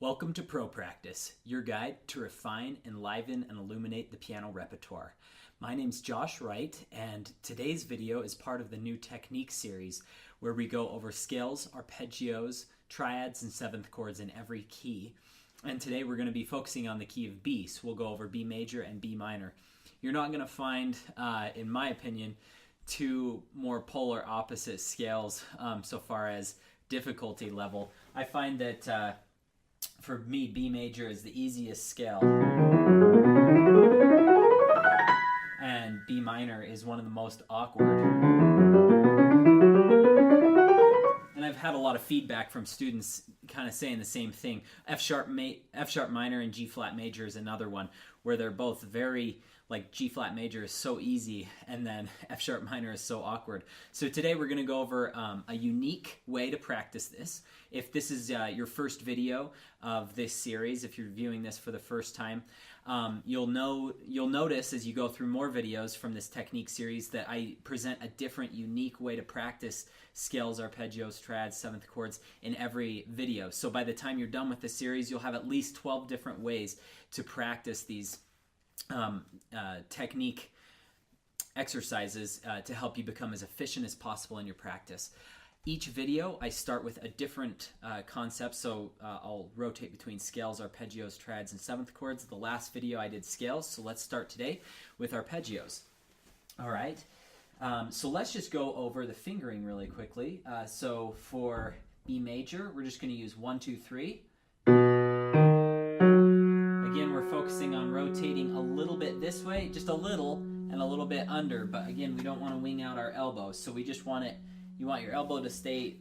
Welcome to Pro Practice, your guide to refine, enliven, and illuminate the piano repertoire. My name's Josh Wright, and today's video is part of the new technique series where we go over scales, arpeggios, triads, and seventh chords in every key. And today we're going to be focusing on the key of B, so we'll go over B major and B minor. You're not going to find, in my opinion, two more polar opposite scales so far as difficulty level. I find that for me, B major is the easiest scale, and B minor is one of the most awkward. And I've had a lot of feedback from students kind of saying the same thing. F sharp minor and G flat major is another one where they're both very, like G flat major is so easy and then F sharp minor is so awkward. So today we're going to go over a unique way to practice this. If this is your first video of this series, if you're viewing this for the first time, you'll notice as you go through more videos from this technique series that I present a different, unique way to practice scales, arpeggios, triads, seventh chords in every video. So by the time you're done with the series, you'll have at least 12 different ways to practice these technique exercises to help you become as efficient as possible in your practice. Each video I start with a different concept, so I'll rotate between scales, arpeggios, triads, and seventh chords. The last video I did scales, so let's start today with arpeggios. All right, so let's just go over the fingering really quickly. So for B major, we're just going to use 1, 2, 3. Again, we're focusing on rotating a little bit this way, just a little, and a little bit under, but again, we don't want to wing out our elbows, so we just want it. You want your elbow to stay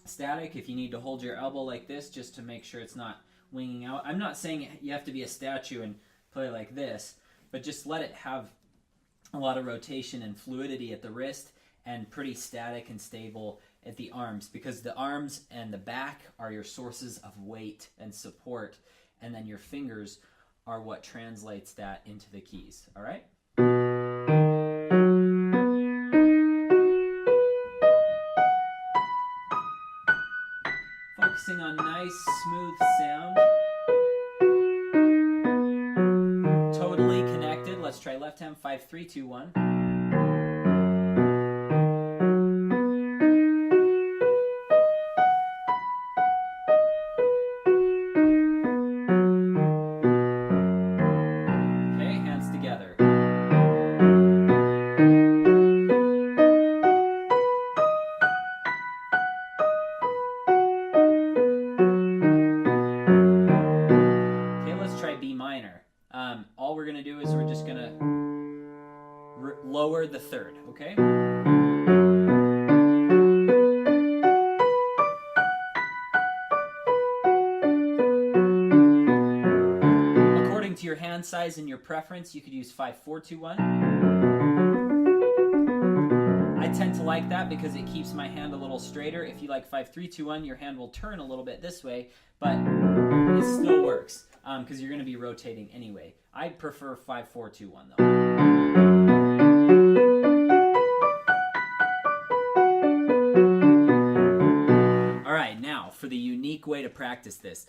static. If you need to hold your elbow like this just to make sure it's not winging out. I'm not saying you have to be a statue and play like this, but just let it have a lot of rotation and fluidity at the wrist and pretty static and stable at the arms, because the arms and the back are your sources of weight and support, and then your fingers are what translates that into the keys. All right? Focusing on nice, smooth sound. Totally connected. Let's try left hand, 5, 3, 2, 1. Okay, hands together. B minor. All we're going to do is we're just going to lower the third, okay? According to your hand size and your preference, you could use 5, 4, 2, 1. I tend to like that because it keeps my hand a little straighter. If you like 5, 3, 2, 1, your hand will turn a little bit this way, but it still works because you're going to be rotating anyway. I prefer 5, 4, 2, 1 though. All right, now for the unique way to practice this.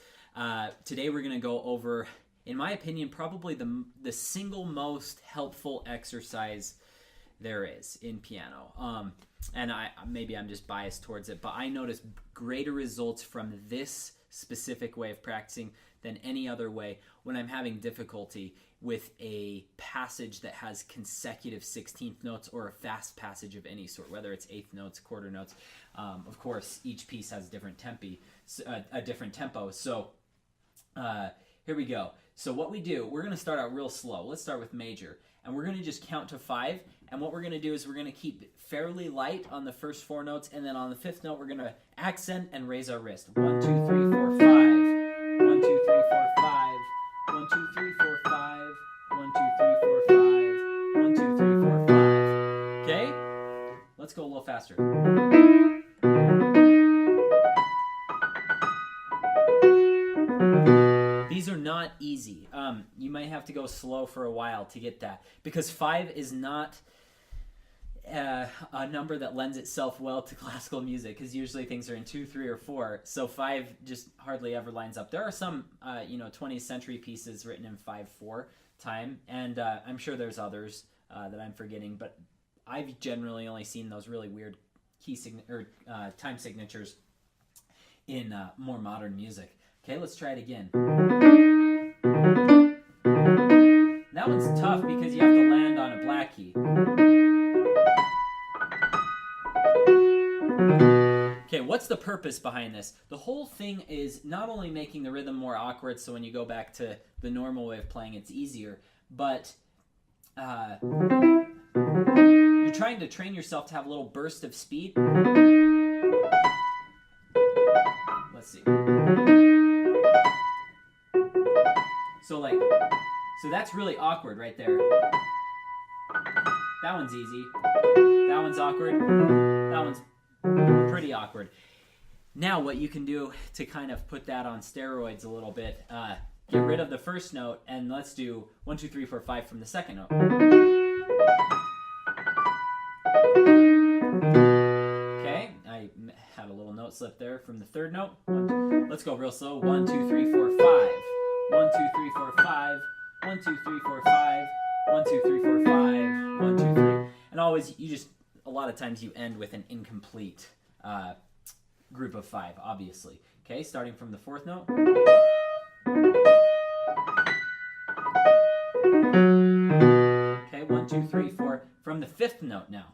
Today we're going to go over, in my opinion, probably the single most helpful exercise there is in piano. And maybe I'm just biased towards it, but I notice greater results from this specific way of practicing than any other way when I'm having difficulty with a passage that has consecutive 16th notes or a fast passage of any sort, whether it's eighth notes, quarter notes. Of course, each piece has different a different tempo. So here we go. So what we do, we're going to start out real slow. Let's start with major, and we're going to just count to 5. And what we're going to do is we're going to keep it fairly light on the first 4 notes, and then on the 5th note, we're going to accent and raise our wrist. 1, 2, 3, 4, 5. 1, 2, 3, 4, 5. 1, 2, 3, 4, 5. 1, 2, 3, 4, 5. 1, 2, 3, 4, 5. Okay? Let's go a little faster. These are not easy. You might have to go slow for a while to get that, because 5 is not a number that lends itself well to classical music, because usually things are in 2, 3, or 4. So 5 just hardly ever lines up. There are some 20th century pieces written in 5/4 time, and I'm sure there's others that I'm forgetting, but I've generally only seen those really weird time signatures in more modern music. Okay, let's try it again. That one's tough because you have to land on a black key. Okay, what's the purpose behind this? The whole thing is not only making the rhythm more awkward, so when you go back to the normal way of playing, it's easier, but you're trying to train yourself to have a little burst of speed. Let's see. So that's really awkward right there. That one's easy. That one's awkward. That one's pretty awkward. Now what you can do to kind of put that on steroids a little bit, get rid of the first note, and let's do 1, 2, 3, 4, 5 from the second note. Okay, I had a little note slip there from the third note. Let's go real slow. 1, 2, 3, 4, 5. 1, 2, 3, 4, 5. 1, 2, 3, 4, 5. 1, 2, 3, 4, 5. 1, 2, 3. And always, a lot of times you end with an incomplete group of 5, obviously. Okay, starting from the fourth note. Okay, 1, 2, 3, 4. From the fifth note now.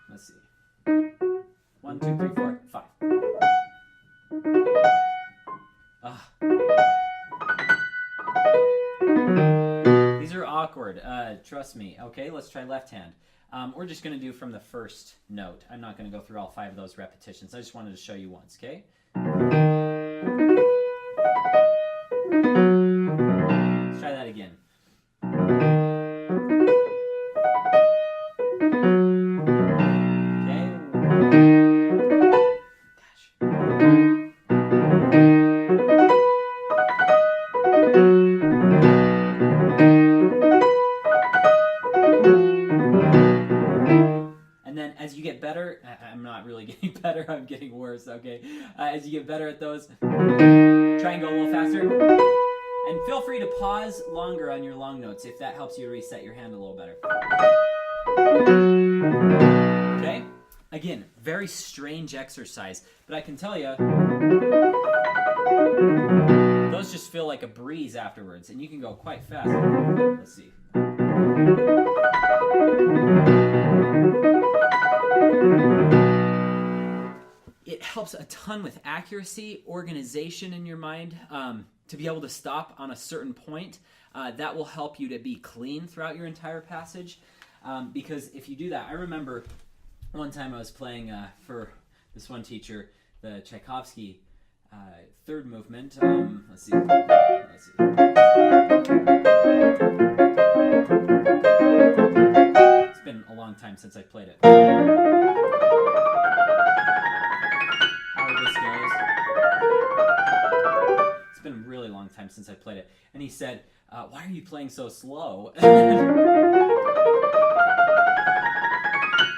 Let's see. 1, 2, 3, 4, 5. These are awkward, trust me. Okay, let's try left hand. We're just going to do from the first note. I'm not going to go through all 5 of those repetitions. I just wanted to show you once, okay? Let's try that again. As you get better, I'm not really getting better, I'm getting worse, okay? As you get better at those, try and go a little faster. And feel free to pause longer on your long notes if that helps you reset your hand a little better. Okay? Again, very strange exercise, but I can tell you, those just feel like a breeze afterwards, and you can go quite fast. Let's see. It helps a ton with accuracy, organization in your mind, to be able to stop on a certain point. That will help you to be clean throughout your entire passage, because if you do that, I remember one time I was playing for this one teacher, the Tchaikovsky third movement. Let's see. It's been a long time since I played it. It's been a really long time since I played it. And he said, why are you playing so slow?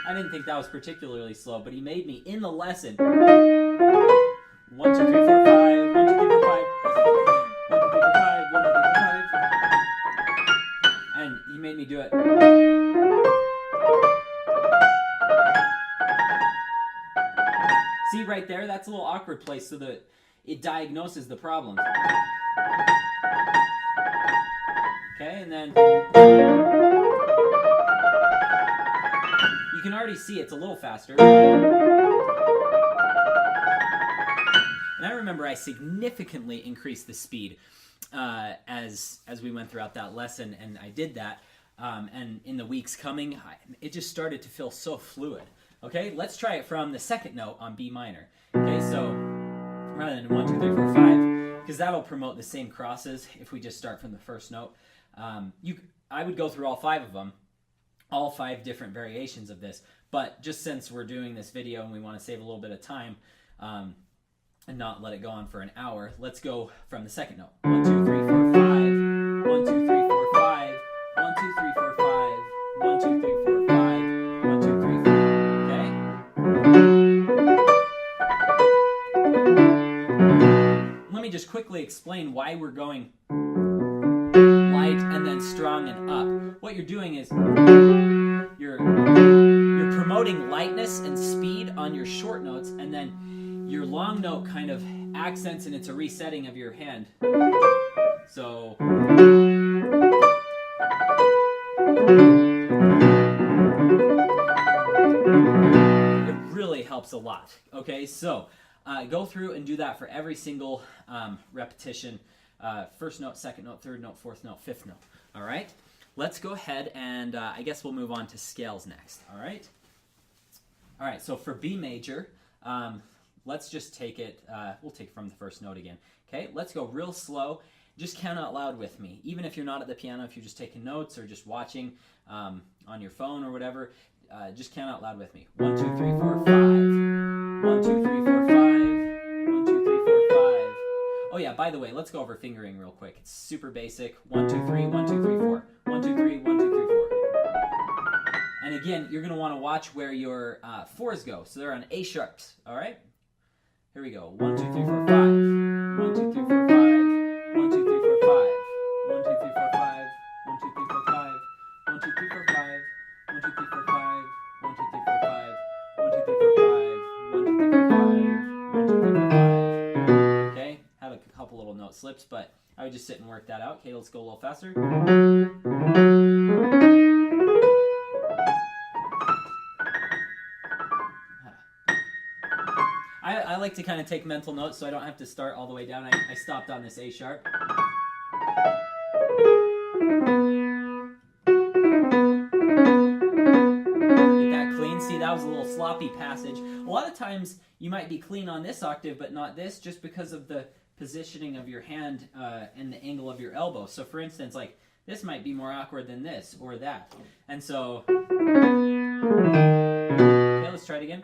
I didn't think that was particularly slow, but he made me, in the lesson, 1, 2, 3, 4, 5, 1, 2, 3, 4, 5, 1, 2, 3, 4, 5, 1, 2, 3, 4, 5. And he made me do it. See right there? That's a little awkward place so that it diagnoses the problem. Okay, and then you can already see it's a little faster. And I remember I significantly increased the speed as we went throughout that lesson, and I did that. And in the weeks coming, it just started to feel so fluid. Okay, let's try it from the second note on B minor. Okay, so rather than 1, 2, 3, 4, 5, because that'll promote the same crosses if we just start from the first note. I would go through all 5 of them, all 5 different variations of this, but just since we're doing this video and we want to save a little bit of time and not let it go on for an hour, let's go from the second note. 1, 2, 3, 4, 5. 1, 2, 3, 4, 5. 1, 2, 3, 4, 5. 1, 2, 3, 4, 5. just quickly explain why we're going light and then strong and up. What you're doing is you're promoting lightness and speed on your short notes, and then your long note kind of accents, and it's a resetting of your hand. So it really helps a lot. Okay, so go through and do that for every single repetition. First note, second note, third note, fourth note, fifth note. All right, let's go ahead and I guess we'll move on to scales next. All right, so for B major, let's just take it, we'll take it from the first note again. Okay, let's go real slow. Just count out loud with me. Even if you're not at the piano, if you're just taking notes or just watching on your phone or whatever, just count out loud with me. 1, 2, 3, 4, 5. 1, 2, 3, 4, 5. 1, 2, 3, 4, 5. Oh yeah, by the way, let's go over fingering real quick. It's super basic. 1, 2, 3, 1, 2, 3, 4. 1, 2, 3, 1, 2, 3, 4. And again, you're going to want to watch where your 4s go. So they're on A sharps, all right? Here we go. 1, 2, 3, 4, 5. 1, 2, 3, 4, 5. 1, 2, 3, 4, 5. 1, 2, 3, 4, 5. 1, 2, 3, 4, 5. 1, 2, 3, 4, 5. 1, 2, 3, 4, 5. 1, 2, 3, 4, 5. 1, 2, 3, 4, 5. 1, 2, 3, 4, 5. 1, 2, 3, 4, 5. Okay, have a couple little note slips, but I would just sit and work that out. Okay, let's go a little faster. I like to kind of take mental notes so I don't have to start all the way down. I stopped on this A sharp. Get that clean. See, that was a little sloppy passage. A lot of times you might be clean on this octave but not this, just because of the positioning of your hand and the angle of your elbow. So for instance, like this might be more awkward than this or that. And so, okay, let's try it again.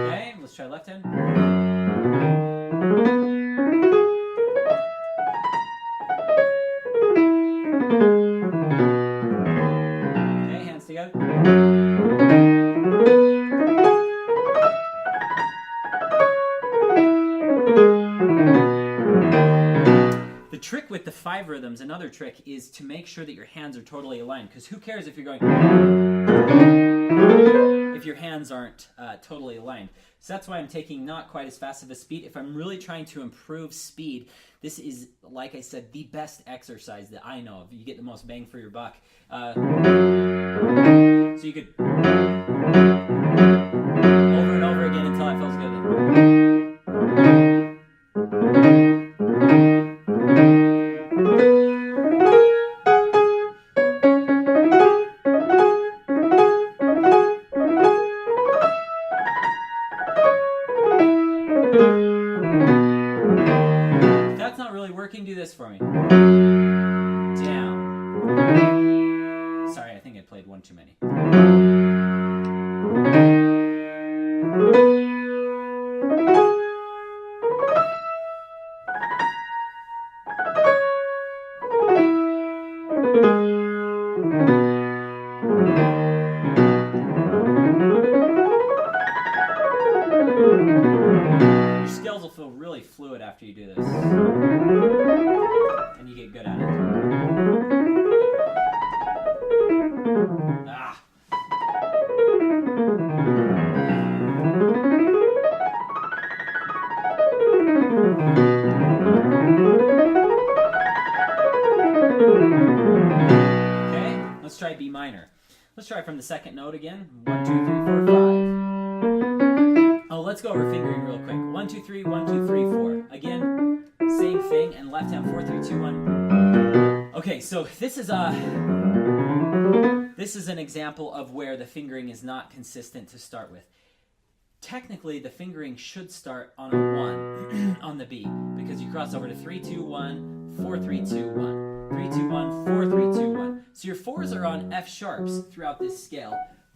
Okay, let's try left hand. Okay, hands together. The trick with the 5 rhythms, another trick, is to make sure that your hands are totally aligned. Because who cares if you're going if your hands aren't totally aligned. So that's why I'm taking not quite as fast of a speed. If I'm really trying to improve speed, this is, like I said, the best exercise that I know of. You get the most bang for your buck. So you could over and over again until it feels good. If that's not really working, do this for me. Down. Sorry, I think I played one too many. Your scales will feel really fluid after you do this. And you get good at it. Ah. Okay, let's try B minor. Let's try from the second note again. 1, 2, 3, 4, 5. Oh, let's go over fingering real quick. 1, 2, 3, 1, 2, 3, 4. Again, same thing, and left hand 4, 3, 2, 1. Okay, so this is an example of where the fingering is not consistent to start with. Technically, the fingering should start on a 1 on the B, because you cross over to 3, 2, 1, 4, 3, 2, 1. 3, 2, 1, 4, 3, 2, 1. So your 4s are on F sharps throughout this scale.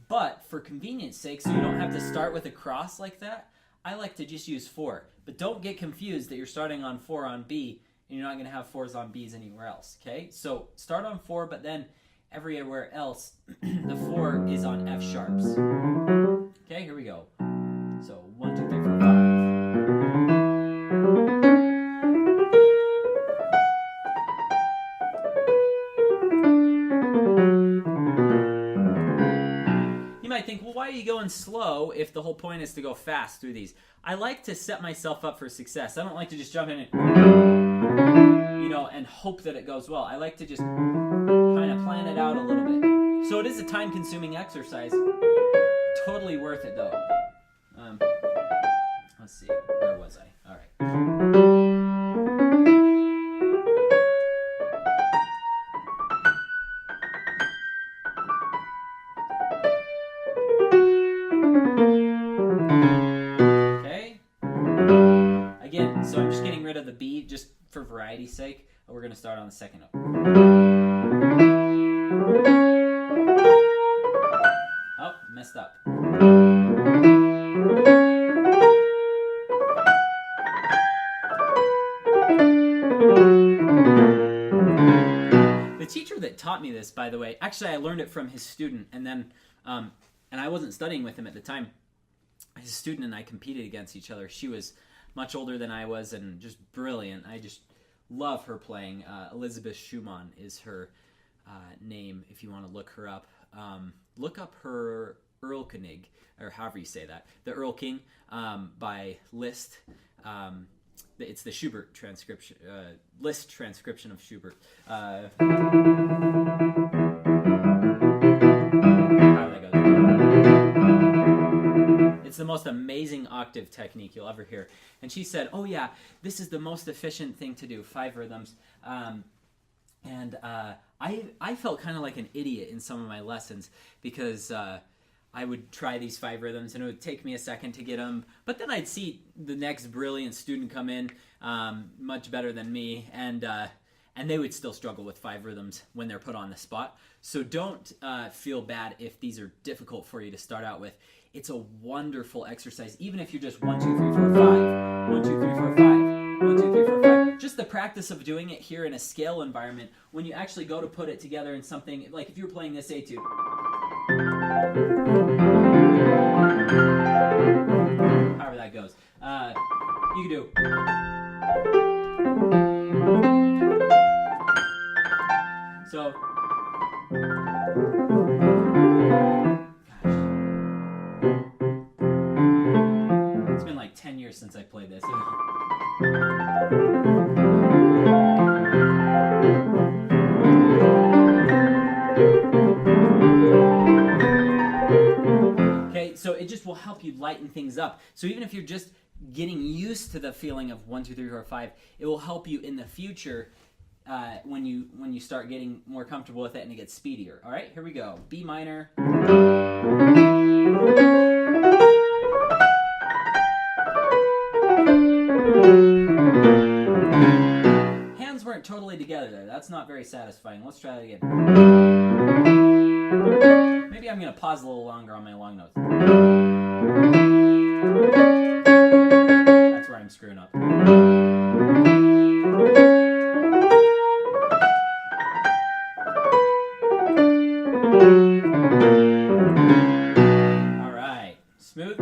But for convenience sake, so you don't have to start with a cross like that, I like to just use 4. But don't get confused that you're starting on 4 on B and you're not going to have 4s on Bs anywhere else, okay? So start on 4, but then Everywhere else, the 4 is on F sharps. Okay, here we go. So 1, 2, 3, 4, 5. You might think, well, why are you going slow if the whole point is to go fast through these? I like to set myself up for success. I don't like to just jump in and, and hope that it goes well. I like to just kind of plan it out a little bit. So it is a time-consuming exercise. Totally worth it, though. Let's see. Where was I? All right. Okay. Again, so I'm just getting rid of the B just for variety's sake. We're going to start on the second note. Oh, messed up. The teacher that taught me this, by the way, actually I learned it from his student, and then, and I wasn't studying with him at the time. His student and I competed against each other. She was much older than I was and just brilliant. I just love her playing. Elizabeth Schumann is her name if you want to look her up. Look up her Erlkönig, or however you say that. The Earl King by Liszt. It's the Schubert transcription, Liszt transcription of Schubert. However that goes. It's the most amazing octave technique you'll ever hear. And she said, oh yeah, this is the most efficient thing to do, 5 rhythms. I felt kind of like an idiot in some of my lessons because I would try these 5 rhythms and it would take me a second to get them. But then I'd see the next brilliant student come in, much better than me, and they would still struggle with 5 rhythms when they're put on the spot. So don't feel bad if these are difficult for you to start out with. It's a wonderful exercise, even if you're just 1, 2, 3, 4, 5, 1, 2, 3, 4, 5, 1, 2, 3, 4, 5. Just the practice of doing it here in a scale environment, when you actually go to put it together in something, like if you were playing this etude. However that goes. You can do. So. It's been like 10 years since I played this. Okay, so it just will help you lighten things up. So even if you're just getting used to the feeling of 1, 2, 3, 4, 5, it will help you in the future when you start getting more comfortable with it and it gets speedier. All right, here we go. B minor. Hands weren't totally together there. That's not very satisfying. Let's try that again. Maybe I'm going to pause a little longer on my long notes. That's where I'm screwing up. All right. Smooth.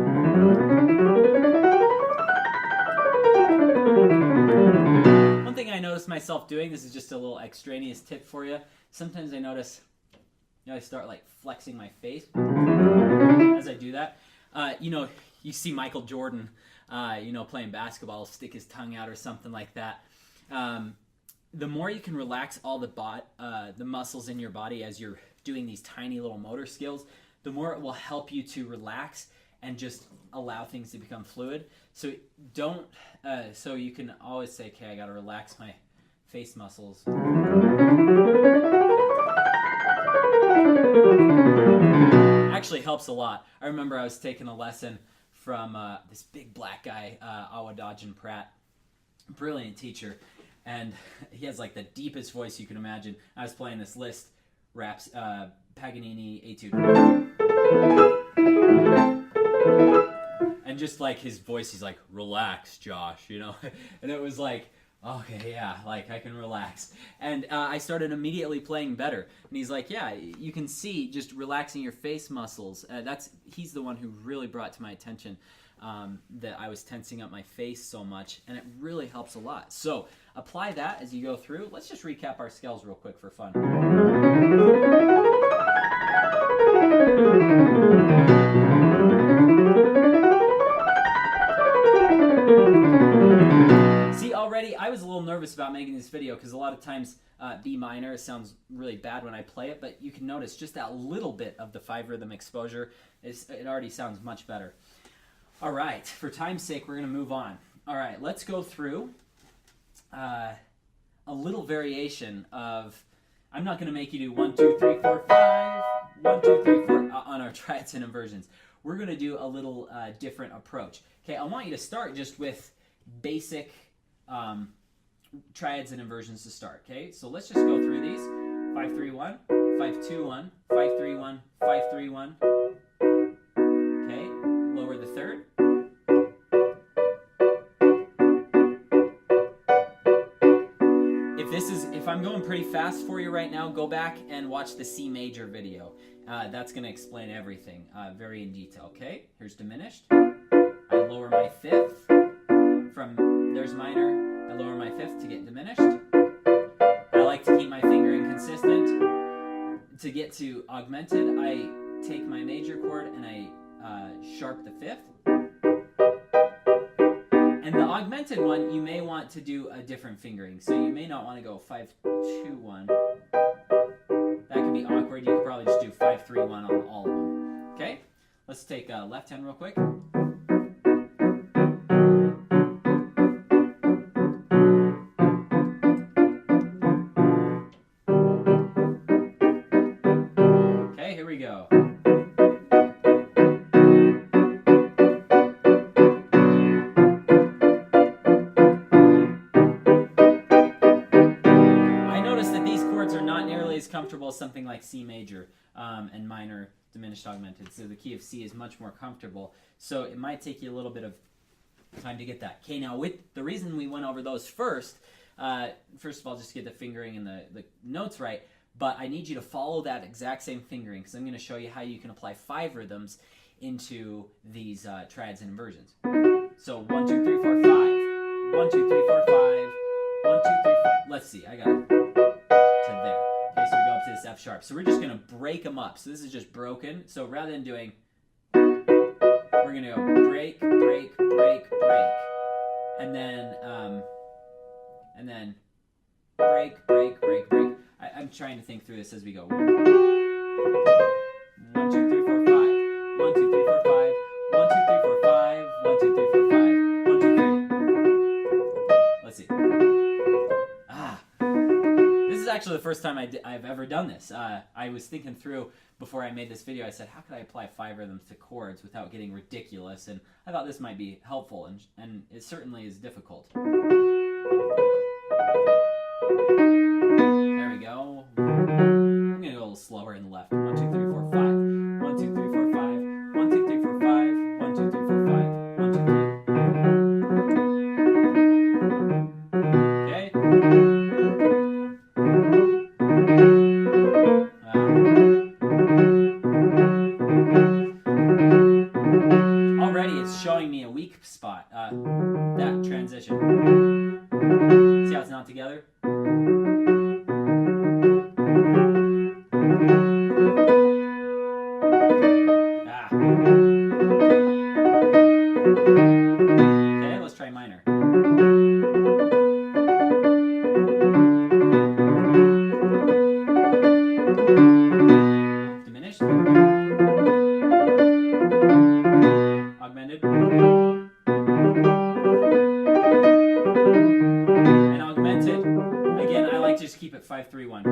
One thing I noticed myself doing, this is just a little extraneous tip for you. Sometimes I notice I start like flexing my face as I do that. You see Michael Jordan, playing basketball, stick his tongue out or something like that. The more you can relax all the muscles in your body as you're doing these tiny little motor skills, the more it will help you to relax and just allow things to become fluid. So so you can always say, okay, I got to relax my face muscles. Actually helps a lot. I remember I was taking a lesson from this big black guy, Awadadjan Pratt, brilliant teacher, and he has like the deepest voice you can imagine. I was playing this Liszt raps Paganini etude, and just like his voice, he's like, "Relax, Josh," and it was like, Okay, yeah, like I can relax. And I started immediately playing better. And he's like, yeah, you can see just relaxing your face muscles. He's the one who really brought to my attention that I was tensing up my face so much, and it really helps a lot. So apply that as you go through. Let's just recap our scales real quick for fun. See, already I was a little nervous about making this video because a lot of times B minor sounds really bad when I play it, but you can notice just that little bit of the 5-rhythm exposure, it already sounds much better. All right, for time's sake, we're going to move on. All right, let's go through a little variation of, I'm not going to make you do 1, 2, 3, 4, 5, 1, 2, 3, 4 on our triads and inversions. We're going to do a little different approach. Okay, I want you to start just with basic triads and inversions to start. Okay, so let's just go through these. 5, 3, 1, 5, 2, 1, 5, 3, 1, 5, 3, 1. Okay, lower the third. If I'm going pretty fast for you right now, go back and watch the C major video. That's going to explain everything very in detail. Okay, here's diminished. I lower my fifth from, there's minor. I lower my fifth to get diminished. I like to keep my fingering consistent. To get to augmented, I take my major chord and I sharp the fifth. And the augmented one, you may want to do a different fingering. So you may not want to go 5, 2, 1. That could be awkward. You could probably just do 5, 3, 1 on all of them. Okay? Let's take left hand real quick. Okay, here we go. Comfortable as something like C major and minor diminished augmented. So the key of C is much more comfortable. So it might take you a little bit of time to get that. Okay, now with the reason we went over those first of all, just to get the fingering and the notes right, but I need you to follow that exact same fingering because I'm going to show you how you can apply 5 rhythms into these triads and inversions. So 1, 2, 3, 4, 5. 1, 2, 3, 4, 5. 1, 2, 3, 4. Let's see, I got it to there. Okay, so we go up to this F sharp. So we're just going to break them up. So this is just broken. So rather than doing, we're going to go break, break, break, break. And then break, break, break, break. I'm trying to think through this as we go. 1, 2, 3, 4, 5. 1, 2, 3, 4, 5. 1, 2, 3, 4, 5. 1, 2, 3, 4, 5. 1, 2, 3. Let's see. This is actually the first time I've ever done this. I was thinking through before I made this video. I said, how could I apply 5 rhythms to chords without getting ridiculous? And I thought this might be helpful, and it certainly is difficult. There we go. I'm going to go a little slower in the left. 1, 2, 3, 4, 5. 1, 2, 3, 4, 5. 1, 2, 3, 4, 5. 1, 2, 3, 4, 5. 1, 2, 3. Okay. Already it's showing me a weak spot. That transition. See how it's not together? Okay, let's try minor. Diminished. Augmented. And augmented. Again, I like to just keep it 5, 3, 1.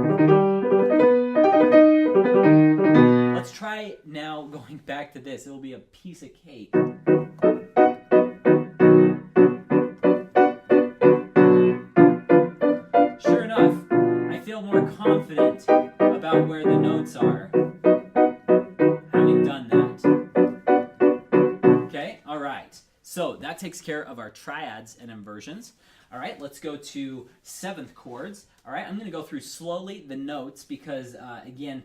Let's try now going back to this. It'll be a piece of cake. Sure enough, I feel more confident about where the notes are having done that. Okay, all right. So that takes care of our triads and inversions. All right, let's go to 7th chords. All right, I'm going to go through slowly the notes because, again,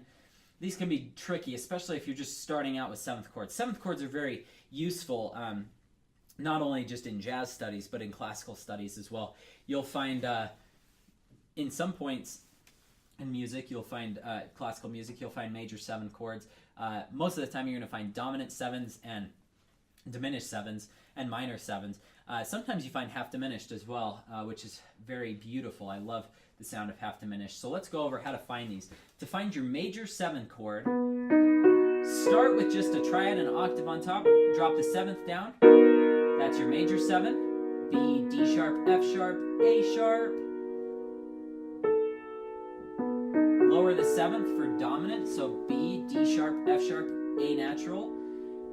these can be tricky, especially if you're just starting out with 7th chords. 7th chords are very useful, not only just in jazz studies, but in classical studies as well. You'll find, in some points in music, you'll find classical music, you'll find major 7 chords. Most of the time, you're going to find dominant 7s and diminished 7s and minor 7s. Sometimes you find half diminished as well, which is very beautiful. I love the sound of half diminished. So let's go over how to find these. To find your major 7 chord, start with just a triad and an octave on top. Drop the 7th down. That's your major 7. B, D sharp, F sharp, A sharp. Lower the 7th for dominant, so B, D sharp, F sharp, A natural.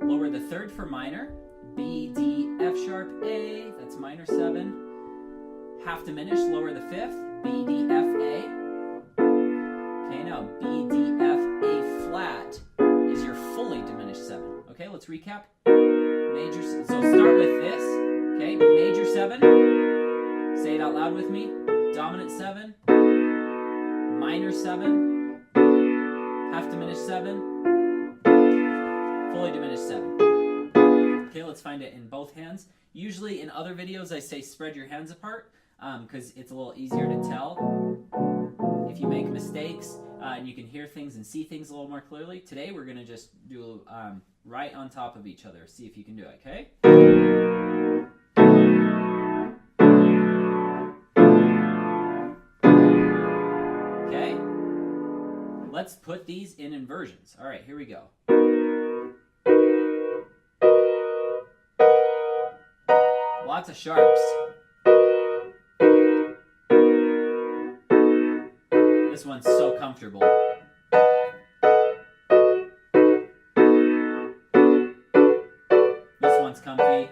Lower the 3rd for minor, B, D, F sharp, A, that's minor 7. Half diminished, lower the 5th, B, D, F, A. Okay, now B, D, F, A flat is your fully diminished 7. Okay, let's recap. Major, so start with this, okay, major 7, say it out loud with me, dominant 7, minor 7, half diminished 7, fully diminished 7. Okay, let's find it in both hands. Usually in other videos I say spread your hands apart because it's a little easier to tell if you make mistakes and you can hear things and see things a little more clearly. Today we're going to just do right on top of each other. See if you can do it, okay? Okay, let's put these in inversions. All right, here we go. Lots of sharps. This one's so comfortable. This one's comfy.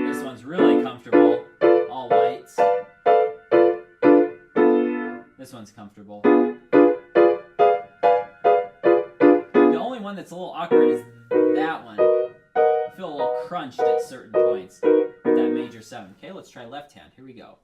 This one's really comfortable. All whites. This one's comfortable. The only one that's a little awkward is that one. I feel a little crunched at certain points with that major 7. Okay, let's try left hand. Here we go.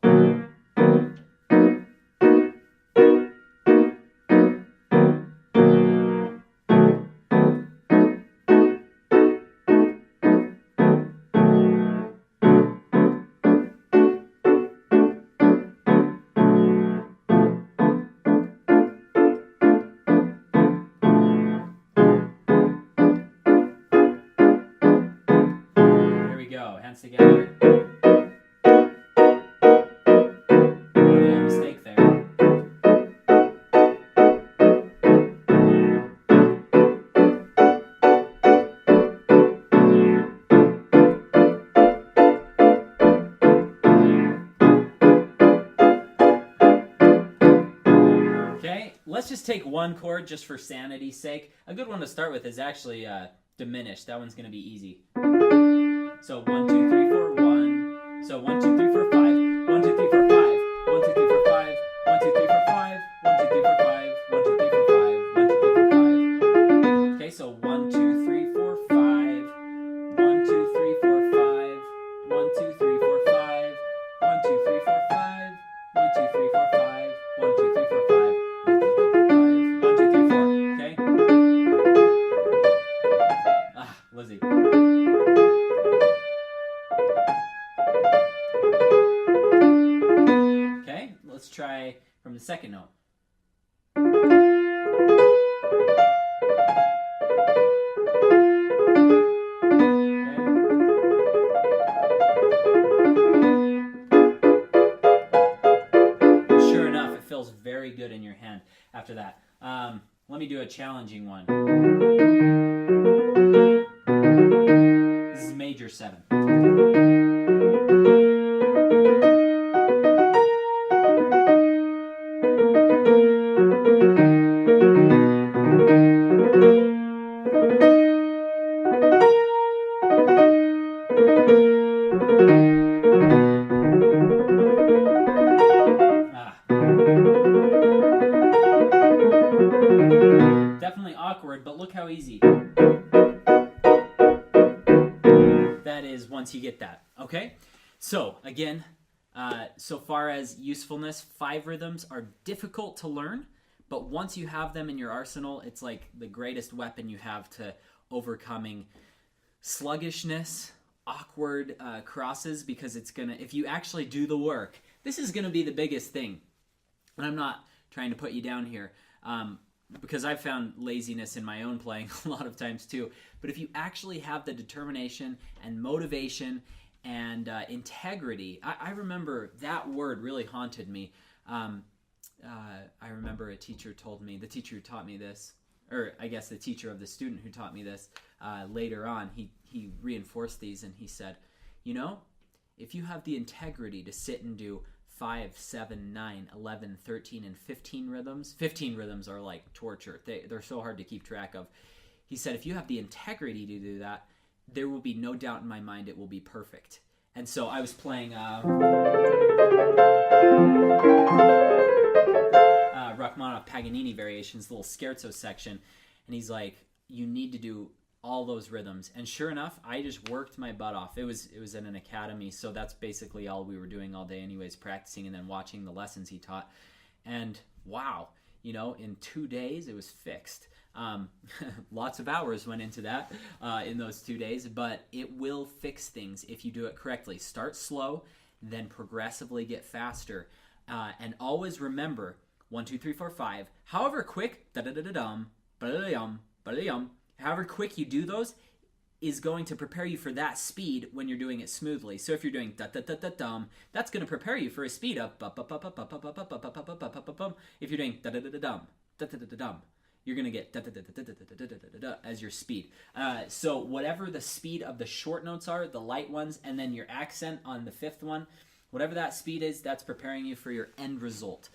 Hands together. A little mistake there. Okay, let's just take one chord just for sanity's sake. A good one to start with is actually diminished. That one's going to be easy. So 1, 2, 3, 4, 1. So 1, 2, 3, 4, 5. 1, 2, 3, 4, 5. 1, 2, 3, 4, 5. 1, 2, 3, 4, 5. 1, 2, 3, 4, 5. 1, 2, 3, 4, 5. 1, 2, 3, 4, 5. Okay, so 1, 2, 3, 4, 5. 1, 2, 3, 4, 5. 1, 2, 3, 4, 5. 1, 2, 3, 4, 5. 1, 2, 3, 4, 5. 1, 2, 3, 4, 5. 1, 2, 3, 4. Okay? Lizzie. Okay, let's try from the second note. Sure enough, it feels very good in your hand after that. Let me do a challenging one. This is major 7. Definitely awkward, but look how easy. That is once you get that. Okay? So, again, so far as usefulness, 5 rhythms are difficult to learn, but once you have them in your arsenal, it's like the greatest weapon you have to overcoming sluggishness, awkward crosses, because it's gonna, if you actually do the work, this is gonna be the biggest thing. And I'm not trying to put you down here, because I've found laziness in my own playing a lot of times too. But if you actually have the determination and motivation and integrity, I remember that word really haunted me. I remember a teacher told me, the teacher who taught me this, or I guess the teacher of the student who taught me this, later on, he reinforced these, and he said, you know, if you have the integrity to sit and do 5, 7, 9, 11, 13, and 15 rhythms. 15 rhythms are like torture. They're so hard to keep track of. He said, if you have the integrity to do that, there will be no doubt in my mind it will be perfect. And so I was playing Rachmaninoff Paganini variations, little scherzo section, and he's like, you need to do all those rhythms. And sure enough, I just worked my butt off. It was in an academy, so that's basically all we were doing all day anyways, practicing and then watching the lessons he taught. And wow, you know, in 2 days it was fixed. Lots of hours went into that in those 2 days, but it will fix things if you do it correctly. Start slow, then progressively get faster, and always remember 1, 2, 3, 4, 5. However quick, da-da-da-da-dum, ba-da-da-yum, ba-da-da-yum, however quick you do those is going to prepare you for that speed when you're doing it smoothly. So if you're doing da-da-da-da-dum, that's going to prepare you for a speed of ba-ba-ba-ba-ba-ba-ba-ba-ba-ba-ba-ba-ba-ba-ba. If you're doing da-da-da-da-dum, da-da-da-da-dum, you're going to get da-da-da-da-da-da-da-da-da as your speed. So whatever the speed of the short notes are, the light ones, and then your accent on the 5th one, whatever that speed is, that's preparing you for your end result.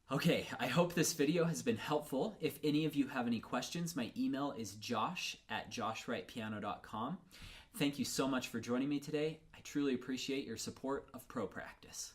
Okay, I hope this video has been helpful. If any of you have any questions, my email is josh@joshwrightpiano.com. Thank you so much for joining me today. I truly appreciate your support of Pro Practice.